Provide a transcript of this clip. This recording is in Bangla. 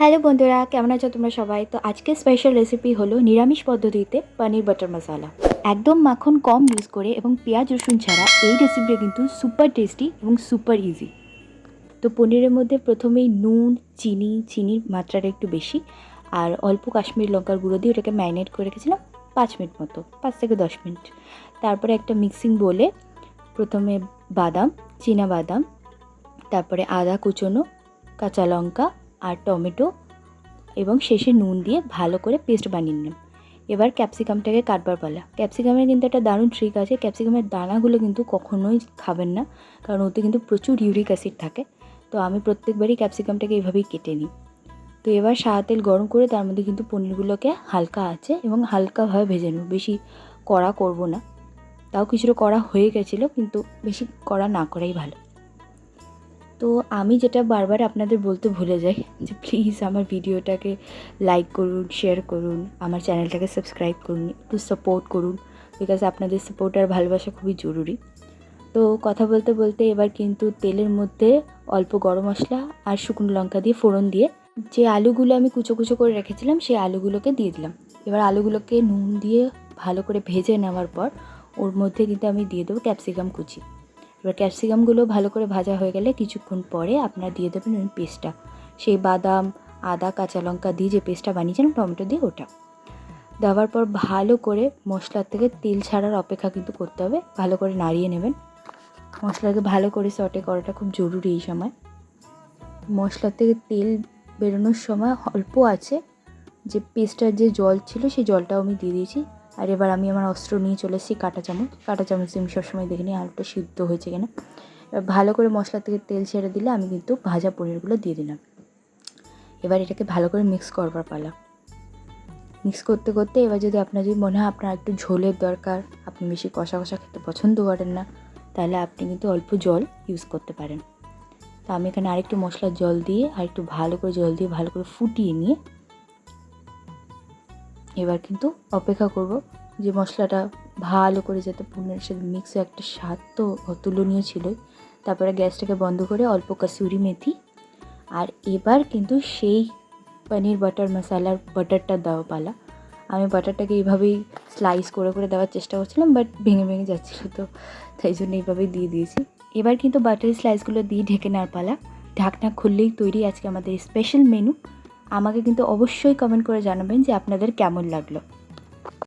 হ্যালো বন্ধুরা, কেমন আছো তোমরা সবাই? তো আজকে স্পেশাল রেসিপি হলো নিরামিষ পদ্ধতিতে পনির বাটার মশালা। একদম মাখন কম ইউজ করে এবং পেঁয়াজ রসুন ছাড়া এই রেসিপিটা কিন্তু সুপার টেস্টি এবং সুপার ইজি। তো পনিরের মধ্যে প্রথমেই নুন, চিনির মাত্রাটা একটু বেশি আর অল্প কাশ্মীরি লঙ্কার গুঁড়ো দিয়ে ওটাকে ম্যারিনেট করে রেখেছিলাম 5 মিনিট মতো, 5 থেকে 10 মিনিট। তারপরে একটা মিক্সিং বোলে প্রথমে বাদাম, বাদাম, তারপরে আদা কুচোনো, কাঁচা লঙ্কা আর টমেটো এবং শেষে নুন দিয়ে ভালো করে পেস্ট বানিয়ে নিলাম। এবার ক্যাপসিকামটাকে কাটবার পালা। ক্যাপসিকামের কিন্তু একটা দারুণ ট্রিক আছে। ক্যাপসিকামের দানাগুলো কিন্তু কখনোই খাবেন না, কারণ ওতে কিন্তু প্রচুর ইউরিক অ্যাসিড থাকে। তো আমি প্রত্যেকবারই ক্যাপসিকামটাকে এইভাবেই কেটে নিই। তো এবার সাদা তেল গরম করে তার মধ্যে কিন্তু পনিরগুলোকে হালকা আছে এবং হালকাভাবে ভেজে নেব, বেশি কড়া করব না। তাও কিছুটা কড়া হয়ে গেছিলো, কিন্তু বেশি কড়া না করাই ভালো। তো আমি যেটা বারবার আপনাদের বলতে ভুলে যাই যে প্লিজ আমার ভিডিওটাকে লাইক করুন, শেয়ার করুন, আমার চ্যানেলটাকে সাবস্ক্রাইব করুন, একটু সাপোর্ট করুন, বিকজ আপনাদের সাপোর্ট আর ভালোবাসা খুবই জরুরি। তো কথা বলতে বলতে এবার কিন্তু তেলের মধ্যে অল্প গরম মশলা আর শুকনো লঙ্কা দিয়ে ফোড়ন দিয়ে যে আলুগুলো আমি কুচো কুচো করে রেখেছিলাম সেই আলুগুলোকে দিয়ে দিলাম। এবার আলুগুলোকে নুন দিয়ে ভালো করে ভেজে নেওয়ার পর ওর মধ্যে কিন্তু আমি দিয়ে দেবো ক্যাপসিকাম কুচি। এবার ক্যাপসিকামগুলো ভালো করে ভাজা হয়ে গেলে কিছুক্ষণ পরে আপনারা দিয়ে দেবেন ওই পেস্টটা, সেই বাদাম, আদা, কাঁচা লঙ্কা দিয়ে যে পেস্টটা বানিয়েছিলাম টমেটো দিয়ে, ওটা দেওয়ার পর ভালো করে মশলার থেকে তেল ছাড়ার অপেক্ষা কিন্তু করতে হবে। ভালো করে নাড়িয়ে নেবেন। মশলাকে ভালো করে সটে করাটা খুব জরুরি এই সময়। মশলার থেকে তেল বেরোনোর সময় অল্প আছে যে পেস্টটার যে জল ছিল সেই জলটাও আমি দিয়ে দিয়েছি। আর এবার আমি আমার অস্ত্র নিয়ে চলে এসেছি কাঁটা চামচ দিয়ে আমি সবসময় দেখে নিই আলুটা সিদ্ধ হয়েছে কিনা। এবার ভালো করে মশলা থেকে তেল ছেড়ে দিলে আমি কিন্তু ভাজা পনিরগুলো দিয়ে দিলাম। এবার এটাকে ভালো করে মিক্স করবার পালা। মিক্স করতে করতে এবার যদি আপনার যদি মনে হয় আপনার একটু ঝোলের দরকার, আপনি বেশি কষা কষা খেতে পছন্দ করেন না, তাহলে আপনি কিন্তু অল্প জল ইউজ করতে পারেন। তো আমি এখানে আরেকটু মশলার জল দিয়ে আর একটু ভালো করে জল দিয়ে ভালো করে ফুটিয়ে নিয়ে এবার কিন্তু অপেক্ষা করব যে মশলাটা ভালো করে যাতে পনিরের সাথে মিক্স হয়ে একটা স্বাদ তো অতুলনীয় ছিলই। তারপরে গ্যাসটাকে বন্ধ করে অল্প কাসুরি মেথি আর এবার কিন্তু সেই পনির বাটার মশালার বাটারটা দেওয়া পালা। আমি বাটারটাকে এইভাবেই স্লাইস করে করে দেওয়ার চেষ্টা করছিলাম, বাট ভেঙে ভেঙে যাচ্ছিলো, তো তাই জন্য এইভাবেই দিয়ে দিয়েছি। এবার কিন্তু বাটার স্লাইসগুলো দিয়ে ঢেকে নেওয়ার পালা। ঢাকনা খুললেই তৈরি আজকে আমাদের স্পেশাল মেনু। আমাকে কিন্তু অবশ্যই কমেন্ট করে জানাবেন যে আপনাদের কেমন লাগলো।